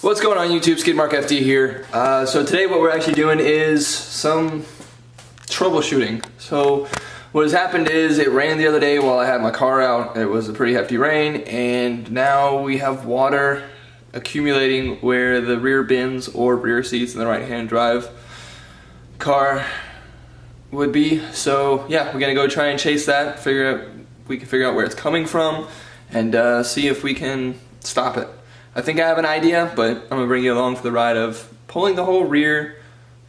What's going on YouTube? Skidmark FD here. So today what we're actually doing is some troubleshooting. So what has happened is it rained the other day while I had my car out. It was a pretty hefty rain, and now we have water accumulating where the rear bins or rear seats in the right hand drive car would be. So yeah, we're gonna go try and chase that, we can figure out where it's coming from, and see if we can stop it. I think I have an idea, but I'm gonna bring you along for the ride of pulling the whole rear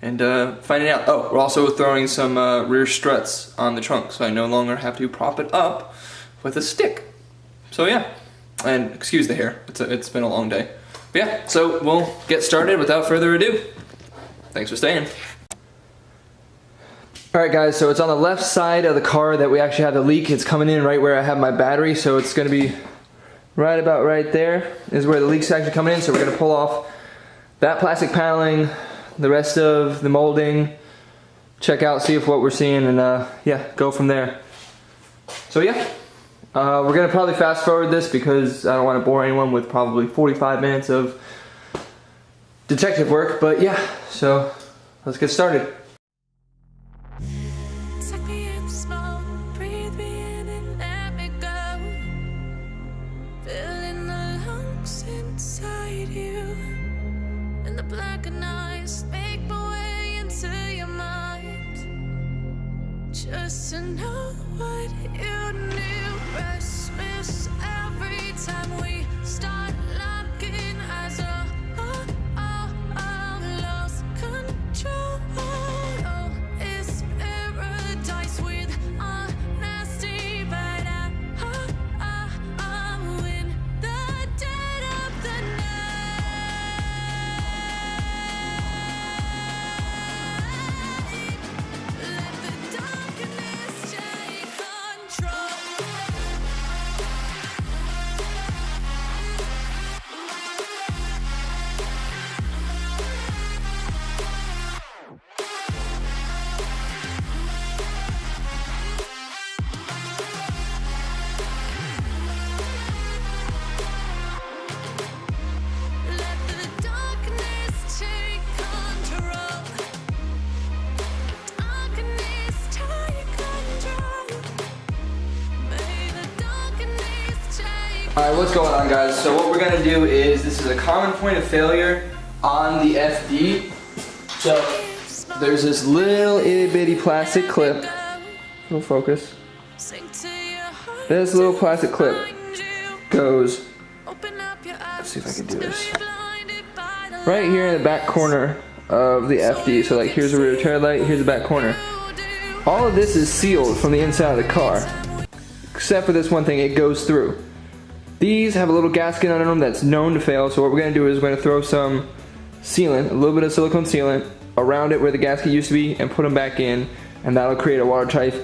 and finding out. Oh, we're also throwing some rear struts on the trunk, so I no longer have to prop it up with a stick. So yeah, and excuse the hair, it's been a long day. But yeah, so we'll get started without further ado. Thanks for staying. Alright guys, so it's on the left side of the car that we actually have the leak. It's coming in right where I have my battery, so it's gonna be right about right there is where the leak's actually coming in. So we're gonna pull off that plastic paneling, the rest of the molding, check out, see if what we're seeing, and yeah, go from there. So yeah, we're gonna probably fast forward this because I don't want to bore anyone with probably 45 minutes of detective work, but yeah, so let's get started. Just to know what you knew, restless every time we start locking eyes. Lost control. Oh, it's paradise with honesty, but I'm in the dead of the Alright, what's going on guys? So what we're going to do is, this is a common point of failure on the FD. So there's this little itty bitty plastic clip. Little focus. This little plastic clip goes, let's see if I can do this, right here in the back corner of the FD. So like here's the rear tail light, here's the back corner. All of this is sealed from the inside of the car, except for this one thing, it goes through. These have a little gasket under them that's known to fail, so what we're going to do is we're going to throw some sealant, a little bit of silicone sealant, around it where the gasket used to be, and put them back in, and that'll create a watertight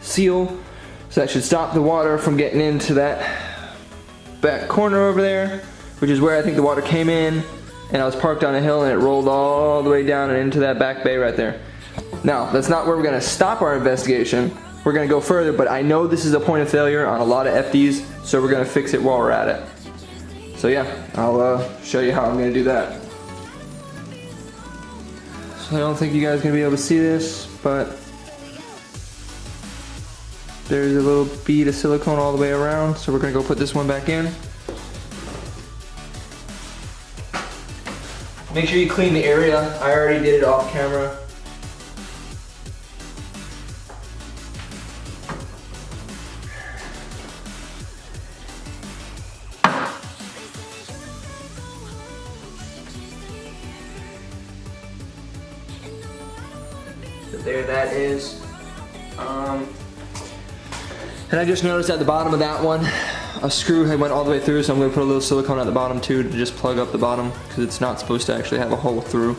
seal. So that should stop the water from getting into that back corner over there, which is where I think the water came in, and I was parked on a hill and it rolled all the way down and into that back bay right there. Now, that's not where we're going to stop our investigation. We're going to go further, but I know this is a point of failure on a lot of FDs, so we're going to fix it while we're at it. So yeah, I'll show you how I'm going to do that. So I don't think you guys are going to be able to see this, but there's a little bead of silicone all the way around, so we're going to go put this one back in. Make sure you clean the area. I already did it off camera. There that is. And I just noticed at the bottom of that one, a screw had went all the way through, so I'm going to put a little silicone at the bottom too to just plug up the bottom, because it's not supposed to actually have a hole through.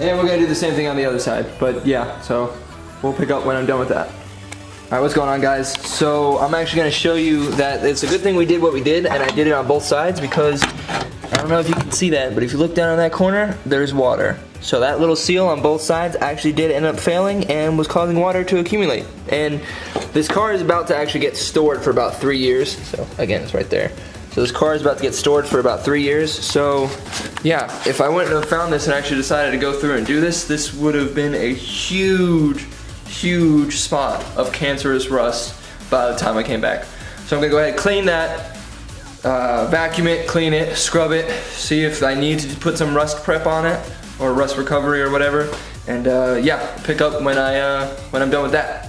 And we're gonna do the same thing on the other side. But yeah, so we'll pick up when I'm done with that. Alright, what's going on, guys? So I'm actually gonna show you that it's a good thing we did what we did, and I did it on both sides because I don't know if you can see that, but if you look down in that corner, there's water. So that little seal on both sides actually did end up failing and was causing water to accumulate. And this car is about to actually get stored for about 3 years. So again, it's right there. So this car is about to get stored for about 3 years. So yeah, if I wouldn't have found this and actually decided to go through and do this, this would have been a huge spot of cancerous rust by the time I came back. So I'm gonna go ahead and clean that, vacuum it, clean it, scrub it, see if I need to put some rust prep on it or rust recovery or whatever, and yeah, pick up when I'm done with that.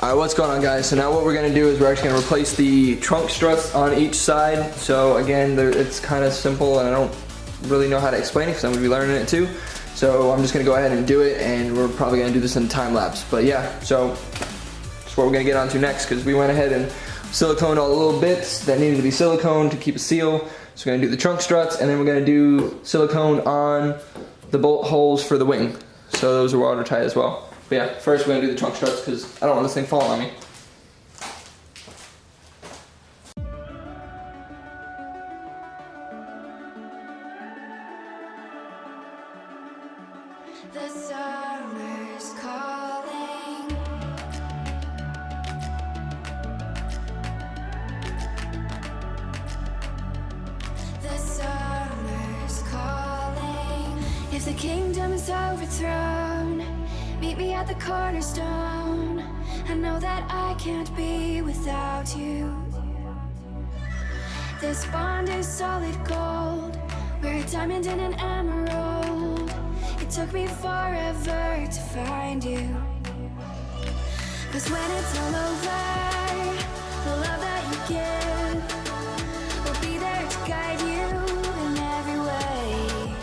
Alright, what's going on, guys? So now what we're gonna do is we're actually gonna replace the trunk struts on each side. So again, it's kind of simple, and I don't really know how to explain it because I'm gonna be learning it too. So I'm just gonna go ahead and do it, and we're probably gonna do this in time lapse. But yeah, so that's what we're gonna get onto next, because we went ahead and siliconed all the little bits that needed to be siliconed to keep a seal. So we're gonna do the trunk struts, and then we're gonna do silicone on the bolt holes for the wing. So those are watertight as well. But yeah, first we're gonna do the trunk struts because I don't want this thing falling on me. The summer's calling. The summer's calling. If the kingdom is overthrown, meet me at the cornerstone. I know that I can't be without you. This bond is solid gold. We're a diamond and an emerald. It took me forever to find you. 'Cause when it's all over, the love that you give will be there to guide you in every way.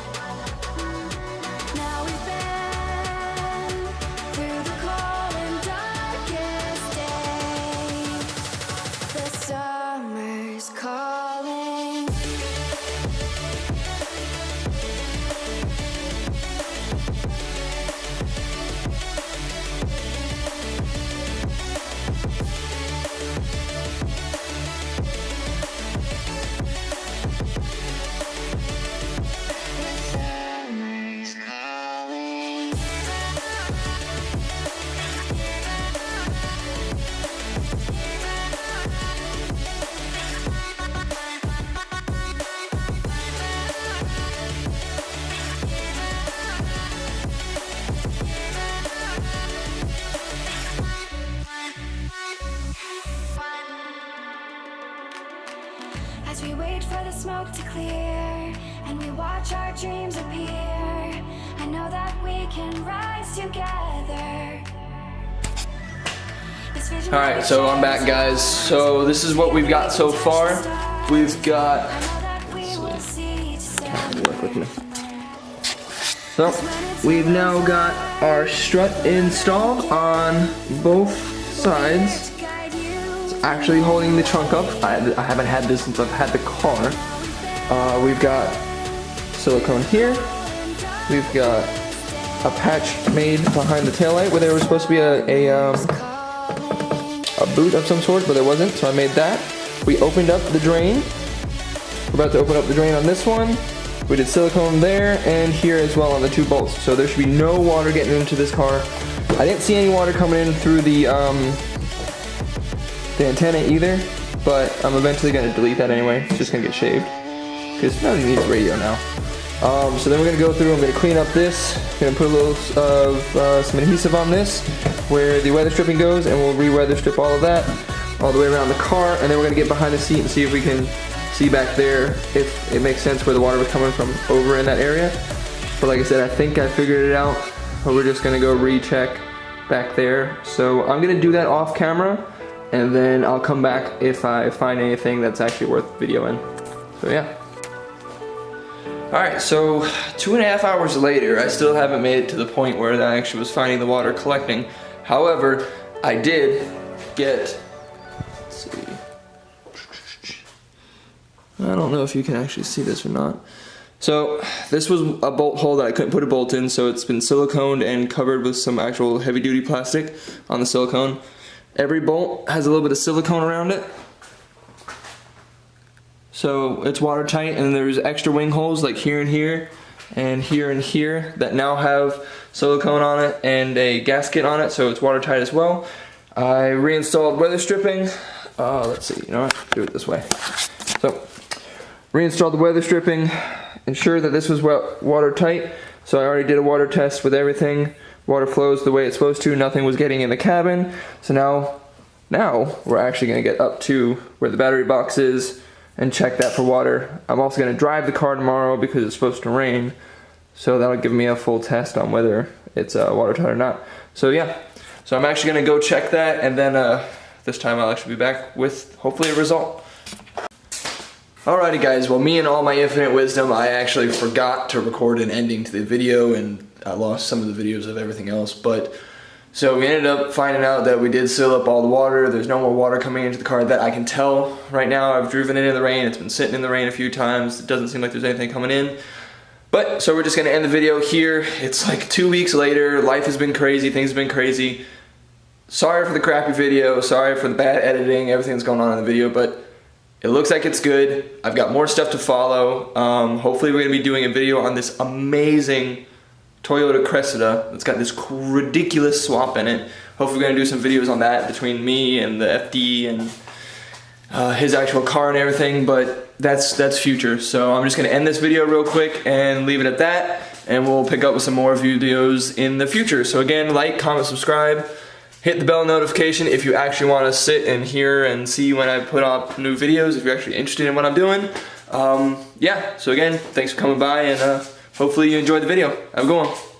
Now we've been through the cold and darkest days. The summer's calling. As we wait for the smoke to clear and we watch our dreams appear, I know that we can rise together. Alright, so I'm back, guys. So this is what we've got so far. We've got, so we've now got our strut installed on both sides. It's actually holding the trunk up. I haven't had this since I've had the car. We've got silicone here. We've got a patch made behind the taillight where there was supposed to be a boot of some sort, but there wasn't, so I made that. We opened up the drain. We're about to open up the drain on this one. We did silicone there and here as well on the two bolts. So there should be no water getting into this car. I didn't see any water coming in through the antenna either, but I'm eventually going to delete that anyway. It's just going to get shaved because nobody needs radio now. So then we're going to go through, I'm going to clean up this, going to put a little of some adhesive on this where the weather stripping goes, and we'll re-weather strip all of that all the way around the car, and then we're going to get behind the seat and see if we can see back there if it makes sense where the water was coming from over in that area. But like I said, I think I figured it out, but we're just going to go recheck back there. So I'm going to do that off camera, and then I'll come back if I find anything that's actually worth videoing. So yeah. Alright, so 2.5 hours later, I still haven't made it to the point where I actually was finding the water collecting. However, I did get, let's see, I don't know if you can actually see this or not. So this was a bolt hole that I couldn't put a bolt in, so it's been siliconed and covered with some actual heavy duty plastic on the silicone. Every bolt has a little bit of silicone around it, so it's watertight, and there's extra wing holes like here and here and here that now have silicone on it and a gasket on it, so it's watertight as well. I reinstalled weather stripping. Let's see, you know what, do it this way. So reinstalled the weather stripping, ensure that this was watertight. So I already did a water test with everything. Water flows the way it's supposed to, nothing was getting in the cabin. So now we're actually gonna get up to where the battery box is and check that for water. I'm also gonna drive the car tomorrow because it's supposed to rain. So that'll give me a full test on whether it's watertight or not. So yeah, so I'm actually gonna go check that, and then this time I'll actually be back with hopefully a result. Alrighty guys, well, me and all my infinite wisdom, I actually forgot to record an ending to the video, and I lost some of the videos of everything else, but so we ended up finding out that we did seal up all the water. There's no more water coming into the car that I can tell right now. I've driven it in the rain, it's been sitting in the rain a few times. It doesn't seem like there's anything coming in. But, so we're just gonna end the video here. It's like 2 weeks later, life has been crazy, things have been crazy. Sorry for the crappy video, sorry for the bad editing, everything that's going on in the video, but it looks like it's good. I've got more stuff to follow. Hopefully we're gonna be doing a video on this amazing Toyota Cressida that's got this ridiculous swap in it. Hopefully we're gonna do some videos on that between me and the FD and his actual car and everything, but that's future. So I'm just gonna end this video real quick and leave it at that, and we'll pick up with some more videos in the future. So again, like, comment, subscribe. Hit the bell notification if you actually want to sit and hear and see when I put up new videos, if you're actually interested in what I'm doing. Yeah, so again, thanks for coming by, and hopefully you enjoyed the video. Have a good one.